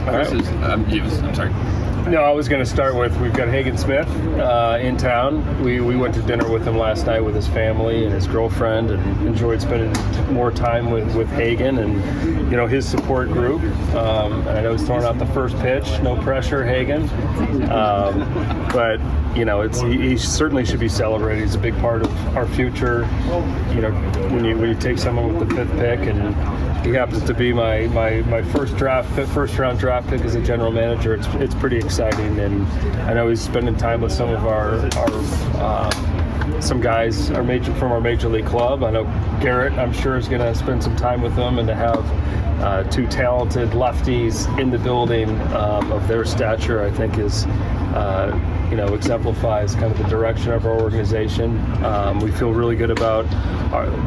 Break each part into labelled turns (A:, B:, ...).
A: This is, I'm sorry.
B: No, I was going to start with, we've got Hagen Smith in town. We went to dinner with him last night with his family and his girlfriend, and enjoyed spending more time with Hagen and, you know, his support group. And I know he's throwing out the first pitch. No pressure, Hagen. But, you know, he certainly should be celebrated. He's a big part of our future. You know, when you take someone with the 5th pick, and he happens to be my first round draft pick as a general manager, it's pretty exciting. And I know he's spending time with some of our some guys from our major league club. I know Garrett, I'm sure, is going to spend some time with them, and to have 2 talented lefties in the building of their stature, I think is exemplifies kind of the direction of our organization. We feel really good about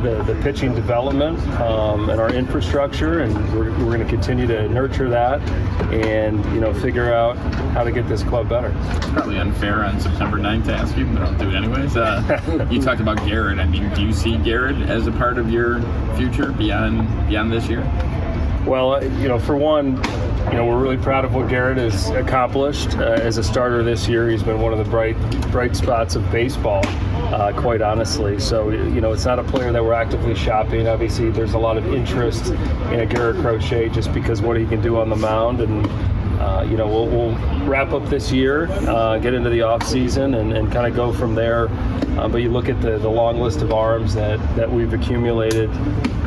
B: the pitching development and our infrastructure, and we're going to continue to nurture that and, you know, figure out how to get this club better.
A: It's probably unfair on September 9th to ask you, but I'll do it anyways. You talked about Garrett. I mean, do you see Garrett as a part of your future beyond this year?
B: Well, you know, for one, you know, we're really proud of what Garrett has accomplished as a starter this year. He's been one of the bright spots of baseball, quite honestly. So, you know, it's not a player that we're actively shopping. Obviously, there's a lot of interest in a Garrett Crochet just because what he can do on the mound. And, you know, we'll wrap up this year, get into the off season, and kind of go from there. But you look at the long list of arms that we've accumulated,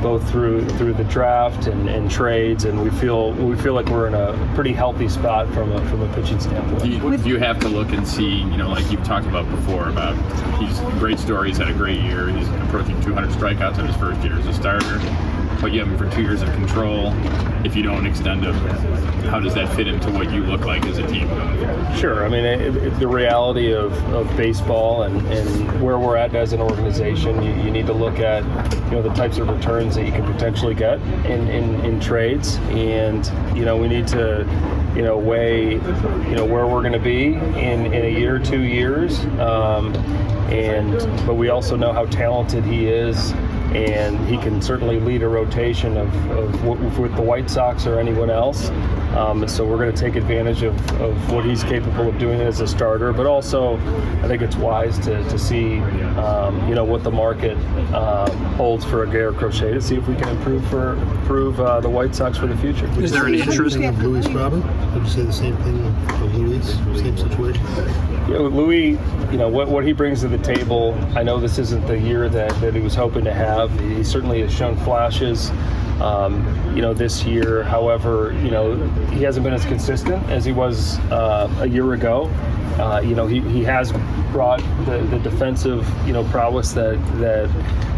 B: both through the draft and trades, and we feel like we're in a pretty healthy spot from a pitching standpoint.
A: Do you have to look and see, you know, like you've talked about before, about he's great story, he's had a great year, he's approaching 200 strikeouts in his first year as a starter, but you have him for 2 years of control. If you don't extend him, how does that fit into what you look like as a team?
B: Sure. I mean, the reality of baseball and where we're at as an organization, you need to look at, you know, the types of returns that you can potentially get in trades, and, you know, we need to, you know, weigh, you know, where we're going to be in a year, 2 years, but we also know how talented he is. And he can certainly lead a rotation with the White Sox or anyone else. So we're going to take advantage of what he's capable of doing as a starter. But also, I think it's wise to see, you know, what the market holds for a Garrett Crochet, to see if we can improve the White Sox for the future.
C: Is there an interest in
D: Luis Robert? Would you say the same thing of Luis? Same situation?
B: Yeah, with Louis, you know, what he brings to the table, I know this isn't the year that he was hoping to have. He certainly has shown flashes, you know, this year. However, you know, he hasn't been as consistent as he was a year ago. You know, he has brought the defensive, you know, prowess that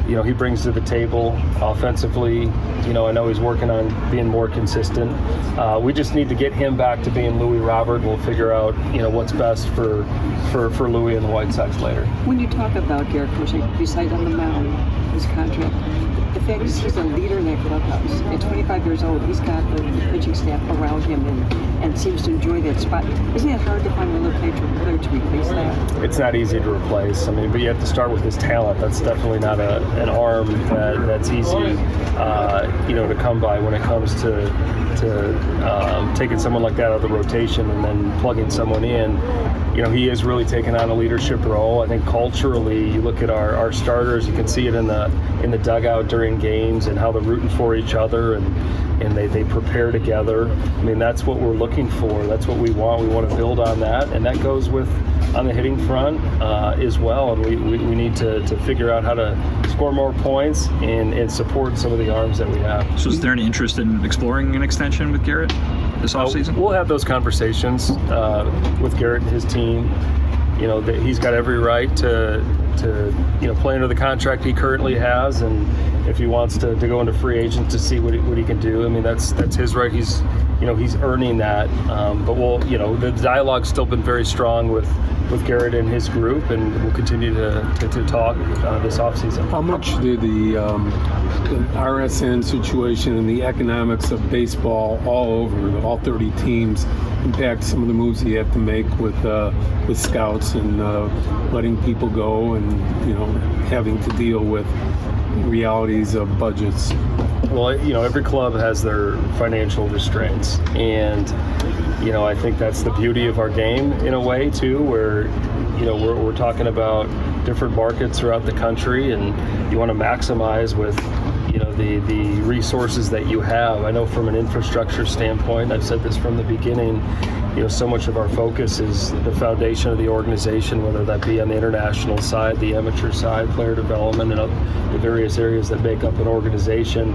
B: you know he brings to the table offensively. You know, I know he's working on being more consistent. We just need to get him back to being Louis Robert. We'll figure out, you know, what's best for Louis and the White Sox later.
E: When you talk about Garrett Crochet, besides on the mound, his contract, the fact is he's a leader in that clubhouse. At 25 years old, he's got the pitching staff around him and seems to enjoy that spot. Isn't it hard to find another player to replace that?
B: It's not easy to replace. I mean, but you have to start with his talent. That's definitely not an arm that's easy, you know, to come by when it comes to taking someone like that out of the rotation and then plugging someone in. You know, he is really taking on a leadership role. I think culturally, you look at our starters, you can see it in the dugout during games and how they're rooting for each other and they prepare together. I mean, that's what we're looking for. That's what we want. We want to build on that, and that goes on the hitting front as well. And we need to figure out how to score more points and support some of the arms that we have.
C: So is there any interest in exploring an extension with Garrett this offseason?
B: We'll have those conversations with Garrett and his team. You know, that he's got every right to you know, play under the contract he currently has, and if he wants to go into free agent to see what he can do, I mean, that's his right. He's earning that. But we'll, you know, the dialogue's still been very strong with Garrett and his group, and we'll continue to talk this offseason.
F: How much did the RSN situation and the economics of baseball all over, all 30 teams, impact some of the moves you have to make with scouts and letting people go, and, you know, having to deal with realities of budgets?
B: Well, every club has their financial restraints, and I think that's the beauty of our game in a way too, where we're talking about different markets throughout the country, and you want to maximize with the resources that you have. I know from an infrastructure standpoint, I've said this from the beginning, so much of our focus is the foundation of the organization, whether that be on the international side, the amateur side, player development, and the various areas that make up an organization.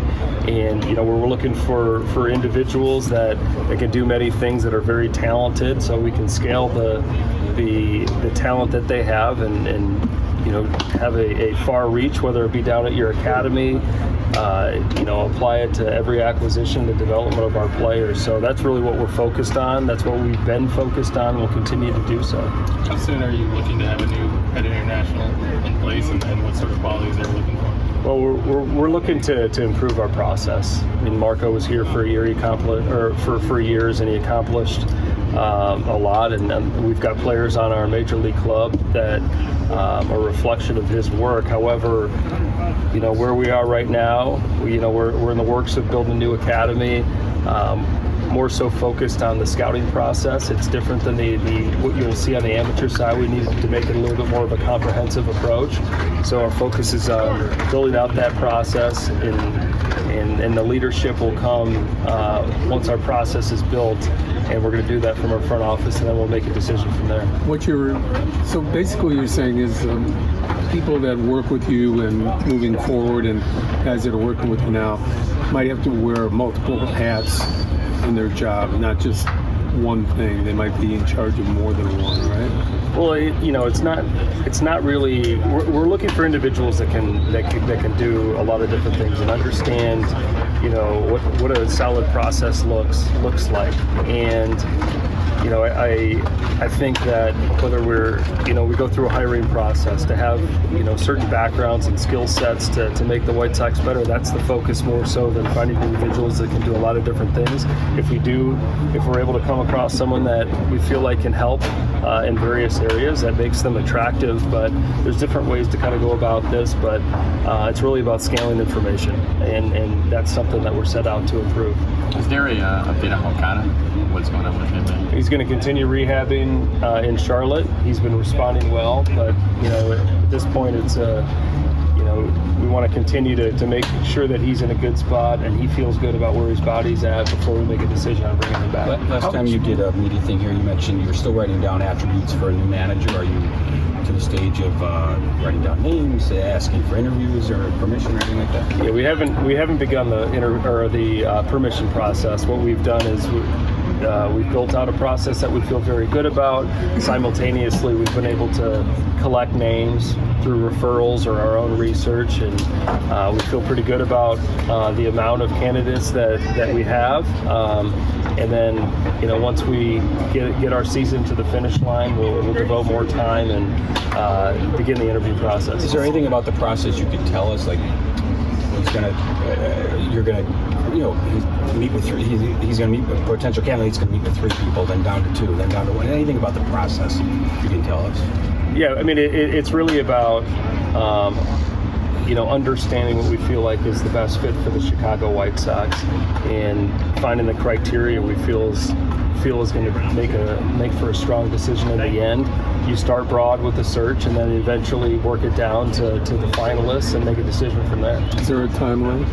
B: And we're looking for individuals that can do many things, that are very talented, so we can scale the talent that they have and have a far reach, whether it be down at your academy, apply it to every acquisition, the development of our players. So that's really what we're focused on. That's what we've been focused on. We'll continue to do so.
A: How soon are you looking to have a new head of international in place, and what sort of qualities are you looking for?
B: Well, we're looking to improve our process. I mean, Marco was here for a year. For years, and he accomplished a lot. And we've got players on our major league club that are a reflection of his work. However, where we are right now, we're in the works of building a new academy. More so focused on the scouting process. It's different than what you'll see on the amateur side. We need to make it a little bit more of a comprehensive approach. So our focus is on building out that process, and the leadership will come once our process is built, and we're going to do that from our front office, and then we'll make a decision from there.
F: So basically what you're saying is people that work with you and moving forward, and guys that are working with you now, might have to wear multiple hats in their job, not just one thing. They might be in charge of more than one, right?
B: Well, it's not really. We're looking for individuals that can do a lot of different things and understand, what a solid process looks like. And I think that whether we go through a hiring process to have, certain backgrounds and skill sets to make the White Sox better, that's the focus more so than finding individuals that can do a lot of different things. If we're able to come across someone that we feel like can help in various areas, that makes them attractive. But there's different ways to kind of go about this, but it's really about scaling information, and that's something that we're set out to improve.
A: Is there a update on Okada? What's going on with him?
B: He's going to continue rehabbing in Charlotte. He's been responding well, but at this point, it's we want to continue to make sure that he's in a good spot and he feels good about where his body's at before we make a decision on bringing him back.
G: Last time you did a media thing here, you mentioned you were still writing down attributes for a new manager. Are you to the stage of writing down names, asking for interviews or permission or anything like that?
B: Yeah, we haven't begun the permission process. What we've done is we've built out a process that we feel very good about. Simultaneously, we've been able to collect names through referrals or our own research, and we feel pretty good about the amount of candidates that we have. And then, once we get our season to the finish line, we'll devote more time and begin the interview process.
G: Is there anything about the process you could tell us, like you're gonna meet with three, he's gonna meet with potential candidates, gonna meet with three people, then down to two, then down to one? Anything about the process you can tell us?
B: Yeah, I mean, it's really about understanding what we feel like is the best fit for the Chicago White Sox, and finding the criteria we feel is going to make for a strong decision in the end. You start broad with the search, and then eventually work it down to the finalists and make a decision from there.
F: Is there a timeline?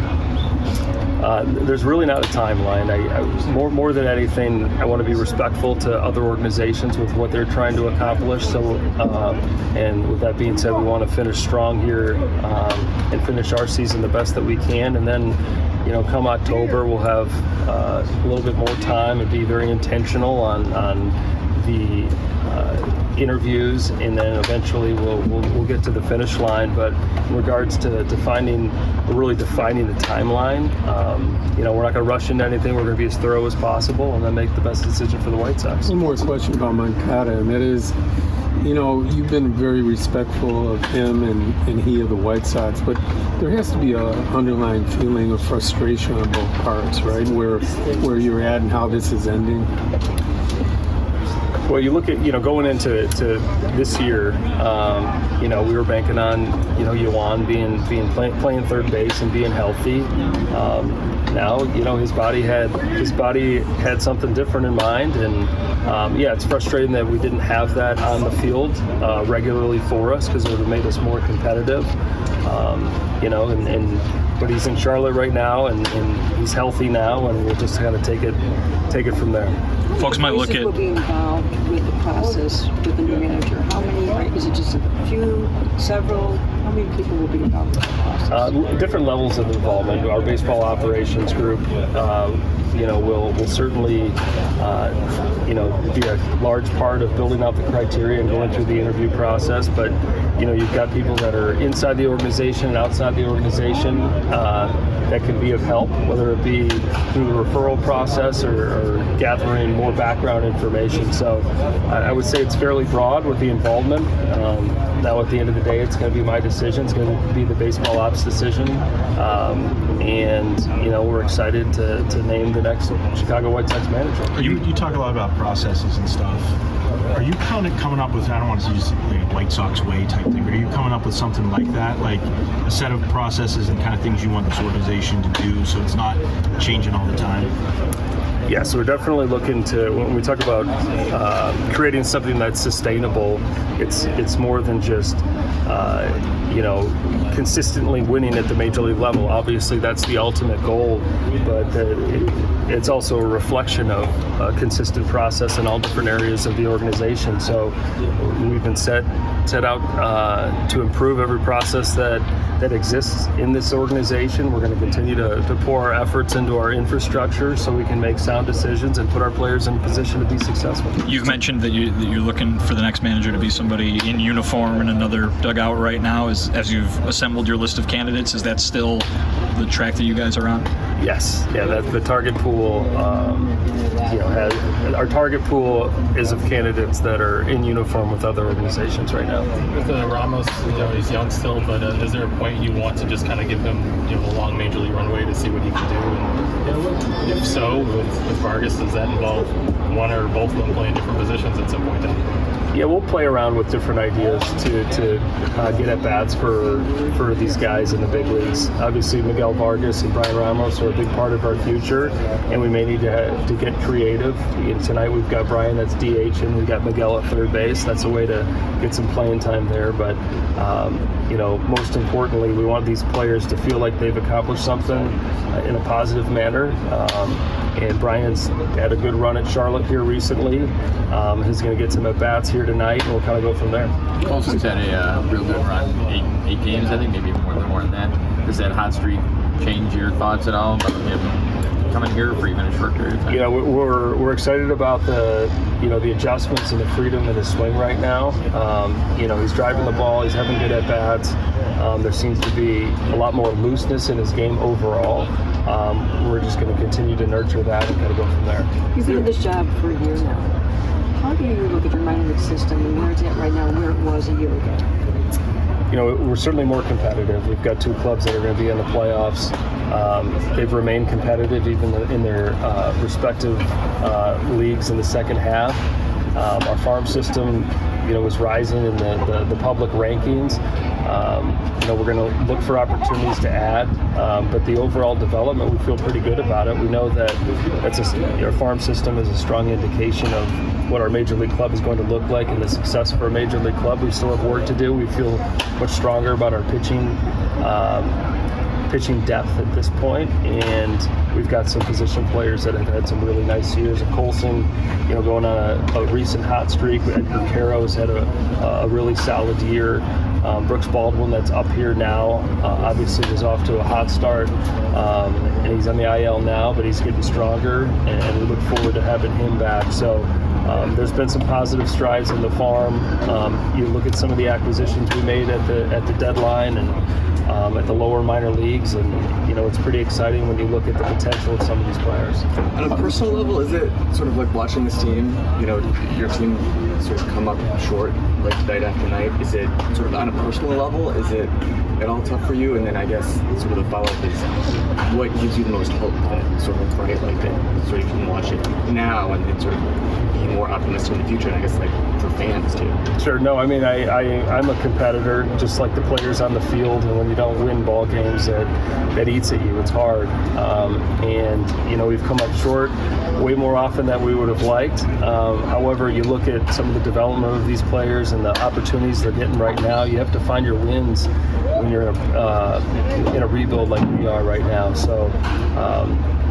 B: There's really not a timeline. More than anything, I want to be respectful to other organizations with what they're trying to accomplish. So, and with that being said, we want to finish strong here and finish our season the best that we can. And then, come October, we'll have a little bit more time and be very intentional on the interviews, and then eventually we'll get to the finish line. But in regards to really defining the timeline, we're not going to rush into anything. We're going to be as thorough as possible and then make the best decision for the White Sox.
F: One more question about Moncada, and that is, you've been very respectful of him and he of the White Sox, but there has to be a underlying feeling of frustration on both parts, right? Where you're at and how this is ending.
B: Well, you look at, going into this year, we were banking on, Yuan playing third base and being healthy. Now, his body had something different in mind, and it's frustrating that we didn't have that on the field regularly for us, because it would have made us more competitive. But he's in Charlotte right now, and he's healthy now, and we'll just kind of take it from there.
C: Folks might look
E: will
C: at.
E: be involved with the process with the new manager. How many? Is it just a few, several? How many people will be involved with the process?
B: Different levels of involvement. Our baseball operations group, will certainly, be a large part of building out the criteria and going through the interview process. But you've got people that are inside the organization and outside the organization that can be of help, whether it be through the referral process or gathering more background information. So I would say it's fairly broad with the involvement. Now at the end of the day, it's going to be my decision. It's going to be the baseball ops decision. We're excited to name the next Chicago White Sox manager.
H: You talk a lot about processes and stuff. Are you kind of coming up with, I don't want to use like White Sox way type thing, but are you coming up with something like that, like a set of processes and kind of things you want this organization to do so it's not changing all the time?
B: Yeah, so we're definitely looking to, when we talk about creating something that's sustainable, it's more than just, consistently winning at the major league level. Obviously, that's the ultimate goal, but it's also a reflection of a consistent process in all different areas of the organization. So we've been set out to improve every process that exists in this organization. We're going to continue to pour our efforts into our infrastructure so we can make sound decisions and put our players in a position to be successful.
C: You've mentioned that you're looking for the next manager to be somebody in uniform in another dugout right now. As you've assembled your list of candidates, is that still the track that you guys are on?
B: Yes. Yeah, that's the target pool. Our target pool is of candidates that are in uniform with other organizations right now.
I: With Ramos, he's young still, but is there a point you want to just kind of give him, a long major league runway to see what he can do? And if so, with Vargas, does that involve one or both of them playing different positions at some point down the road?
B: Yeah, we'll play around with different ideas to get at bats for these guys in the big leagues. Obviously, Miguel Vargas and Brian Ramos are a big part of our future, and we may need to get creative. Tonight we've got Brian that's DH, and we've got Miguel at third base. That's a way to get some playing time there. But most importantly, we want these players to feel like they've accomplished something in a positive manner. And Brian's had a good run at Charlotte here recently. He's going to get some at-bats here tonight, and we'll kind of go from there.
A: Colson's had a real good run, eight games, I think, maybe more than that. Does that hot streak change your thoughts at all about him coming here for even a short period of time?
B: We're excited about the adjustments and the freedom in his swing right now. He's driving the ball, he's having good at-bats. There seems to be a lot more looseness in his game overall. We're just going to continue to nurture that and kind of go from there.
E: You've been in this job for a year now. How do you look at your minor league system and where it's at right now and where it was a year ago?
B: We're certainly more competitive. We've got two clubs that are going to be in the playoffs. They've remained competitive even in their respective leagues in the second half. Our farm system, was rising in the public rankings. We're going to look for opportunities to add, but the overall development, we feel pretty good about it. We know that our farm system is a strong indication of what our major league club is going to look like and the success of our major league club. We still have work to do. We feel much stronger about our pitching depth at this point, and we've got some position players that have had some really nice years. Colson, going on a recent hot streak. Edgar Caro's had a really solid year. Brooks Baldwin, that's up here now, obviously was off to a hot start, and he's on the IL now, but he's getting stronger, and we look forward to having him back. So there's been some positive strides in the farm. You look at some of the acquisitions we made at the deadline, and at the lower minor leagues, and it's pretty exciting when you look at the potential of some of these players.
J: On a personal level, is it sort of like watching this team, your team sort of come up short like night after night? Is it sort of on a personal level, is it at all tough for you? And then I guess sort of the follow-up is, what gives you the most hope that sort of right, like that sort of you can watch it now and then sort of be more optimistic in the future, and I guess like for fans too?
B: Sure. No, I mean, I'm a competitor, just like the players on the field, and when you don't win ball games, that eats at you. It's hard. And we've come up short way more often than we would have liked. However, you look at some of the development of these players and the opportunities they're getting right now, you have to find your wins when you're in a rebuild like we are right now. So,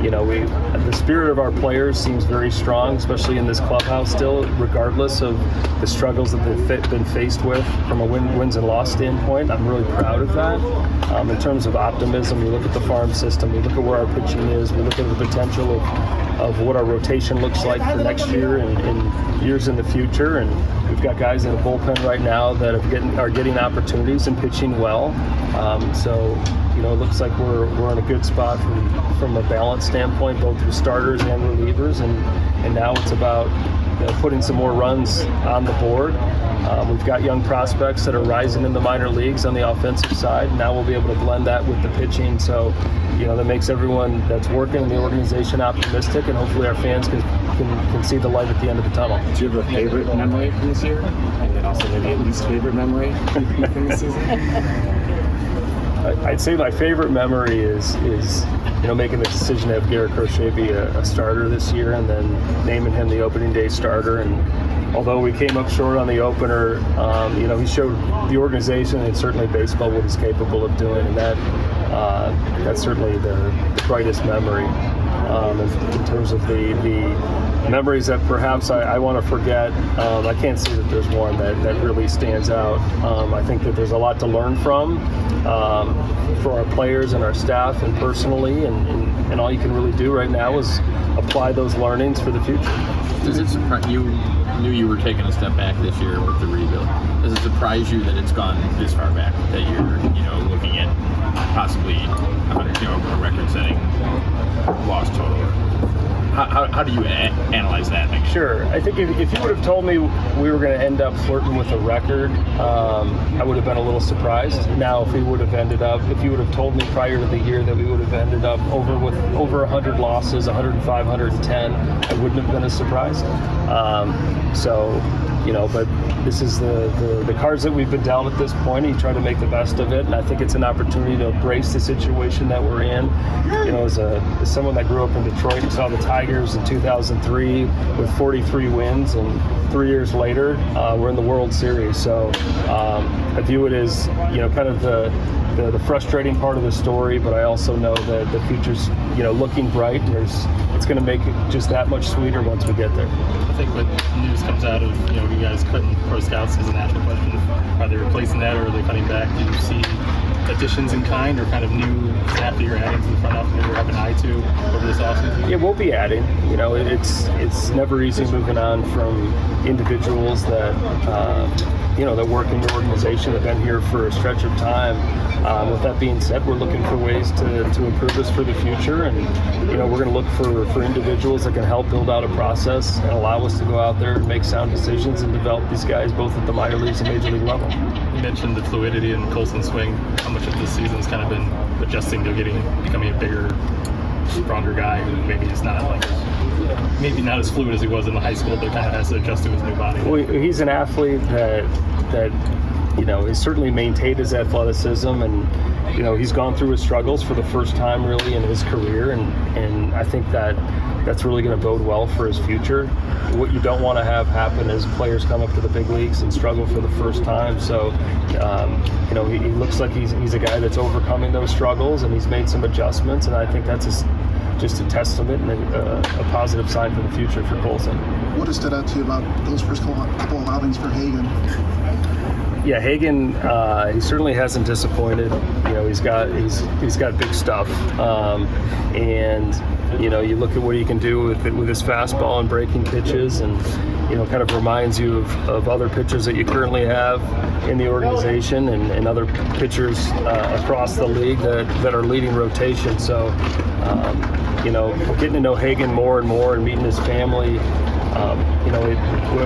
B: the spirit of our players seems very strong, especially in this clubhouse still, regardless of the struggles that they've been faced with from a wins and loss standpoint. I'm really proud of that. In terms of optimism, you look at the farm system, you look at where our pitching is, we look at the potential of what our rotation looks like for next year and years in the future, and we've got guys in the bullpen right now that are getting opportunities and pitching well. So it looks like we're in a good spot from a balance standpoint, both with starters and relievers, and now it's about putting some more runs on the board. We've got young prospects that are rising in the minor leagues on the offensive side. Now we'll be able to blend that with the pitching, so that makes everyone that's working in the organization optimistic, and hopefully our fans can see the light at the end of the tunnel.
J: Do you have a favorite memory from this year, and then also maybe a least favorite memory from this season?
B: I'd say my favorite memory is making the decision to have Garrett Crochet be a starter this year, and then naming him the opening day starter. And although we came up short on the opener, he showed the organization and certainly baseball what he's capable of doing, and that's certainly the brightest memory. In terms of the memories that perhaps I want to forget, I can't say that there's one that really stands out. I think that there's a lot to learn from for our players and our staff and personally, and all you can really do right now is apply those learnings for the future.
A: Does it surprise you? Knew you were taking a step back this year with the rebuild. Does it surprise you that it's gone this far back? That you're looking at possibly a record-setting loss total? How do you analyze that?
B: Sure. I think if you would have told me we were going to end up flirting with a record, I would have been a little surprised. Now, if you would have told me prior to the year that we would have ended up over 100 losses, 105, 110, I wouldn't have been as surprised. But this is the cards that we've been dealt at this point, and you try to make the best of it, and I think it's an opportunity to embrace the situation that we're in. As someone that grew up in Detroit and saw the Tigers in 2003 with 43 wins, and 3 years later, we're in the World Series. So I view it as, kind of the frustrating part of the story, but I also know that the future's, looking bright, and it's going to make it just that much sweeter once we get there.
I: I think when news comes out of, you guys cutting pro scouts is a natural question. Are they replacing that, or are they cutting back? Do you see additions in kind or kind of new staff that you're adding to the front office that you're having an eye to over this offseason?
B: Yeah, we'll be adding. It's never easy moving on from individuals that that work in your organization, have been here for a stretch of time. With that being said, we're looking for ways to improve this for the future, and we're going to look for individuals that can help build out a process and allow us to go out there and make sound decisions and develop these guys both at the minor leagues and major league level.
I: You mentioned the fluidity in Colson's swing. How much of this season's kind of been adjusting to becoming a bigger, stronger guy who maybe is not maybe not as fluid as he was in the high school, but kind of has to adjust to his new body?
B: Well, he's an athlete that he's certainly maintained his athleticism, and he's gone through his struggles for the first time really in his career, and I think that's really going to bode well for his future. What you don't want to have happen is players come up to the big leagues and struggle for the first time. So he looks like he's a guy that's overcoming those struggles, and he's made some adjustments, and I think that's just a testament and a positive sign for the future for Colson.
K: What has stood out to you about those first couple of outings for Hagen?
B: Yeah, Hagen, he certainly hasn't disappointed. You know, he's got big stuff, and you know, you look at what he can do with his fastball and breaking pitches, and you know, kind of reminds you of other pitchers that you currently have in the organization and other pitchers across the league that are leading rotation. So, you know, getting to know Hagen more and more and meeting his family. You know,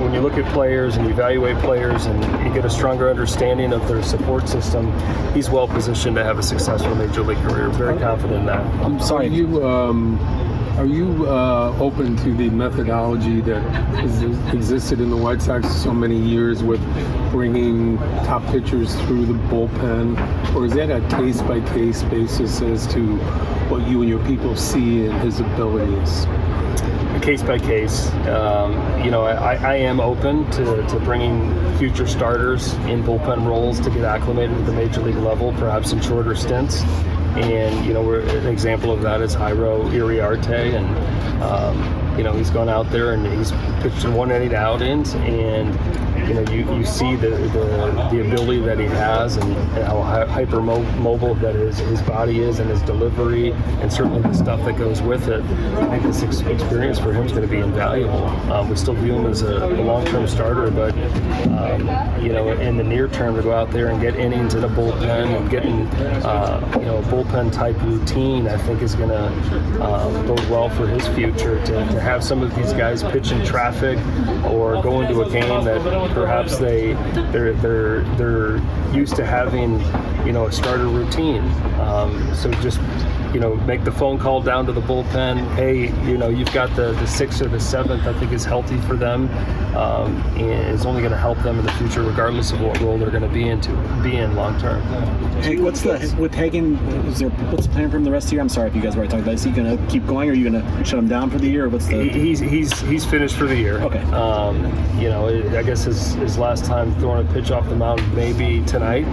B: when you look at players and you evaluate players and you get a stronger understanding of their support system, he's well positioned to have a successful major league career. Very confident in that.
F: I'm sorry. Are you open to the methodology that has existed in the White Sox so many years with bringing top pitchers through the bullpen, or is that a case-by-case basis as to what you and your people see in his abilities?
B: Case by case. You know, I am open to bringing future starters in bullpen roles to get acclimated at the major league level, perhaps in shorter stints. And you know, an example of that is Jairo Iriarte, and you know, he's gone out there and he's pitched in 180 outings, and you know, you see the ability that he has and how hyper mobile that his body is and his delivery, and certainly the stuff that goes with it. I think this experience for him is going to be invaluable. We still view him as a long-term starter, but you know, in the near term, to go out there and get innings in a bullpen and getting you know, a bullpen type routine, I think is going to bode well for his future. To have some of these guys pitch in traffic or go into a game that perhaps they're used to having, you know, a starter routine. So just, you know, make the phone call down to the bullpen. Hey, you know, you've got the 6th or the 7th. I think is healthy for them, and it's only going to help them in the future, regardless of what role they're going to be in long term.
K: Hey, with Hagen? What's the plan for him the rest of the year? I'm sorry if you guys were talking about. Is he going to keep going, or are you going to shut him down for the year? Or what's the?
B: He's finished for the year.
K: Okay.
B: You know, I guess his last time throwing a pitch off the mound maybe tonight.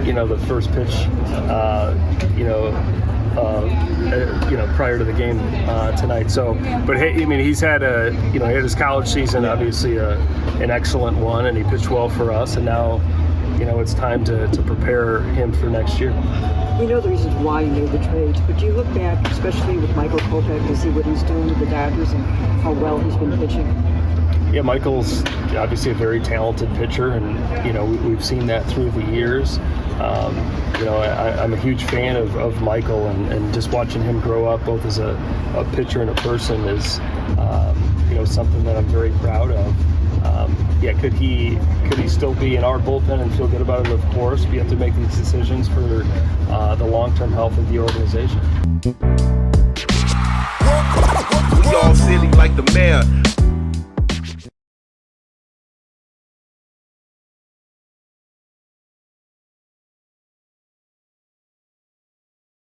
B: You know, the first pitch. You know, prior to the game tonight. So, but hey, I mean, he's had he had his college season, obviously an excellent one, and he pitched well for us. And now, you know, it's time to prepare him for next year.
E: We know the reasons why you made the trades, but do you look back, especially with Michael Kopech, to see what he's doing with the Dodgers and how well he's been pitching?
B: Yeah, Michael's obviously a very talented pitcher, and you know, we've seen that through the years. You know, I'm a huge fan of Michael, and just watching him grow up both as a pitcher and a person is you know, something that I'm very proud of. Yeah, could he still be in our bullpen and feel good about it? Of course. We have to make these decisions for the long-term health of the organization.
L: We all silly like the mayor.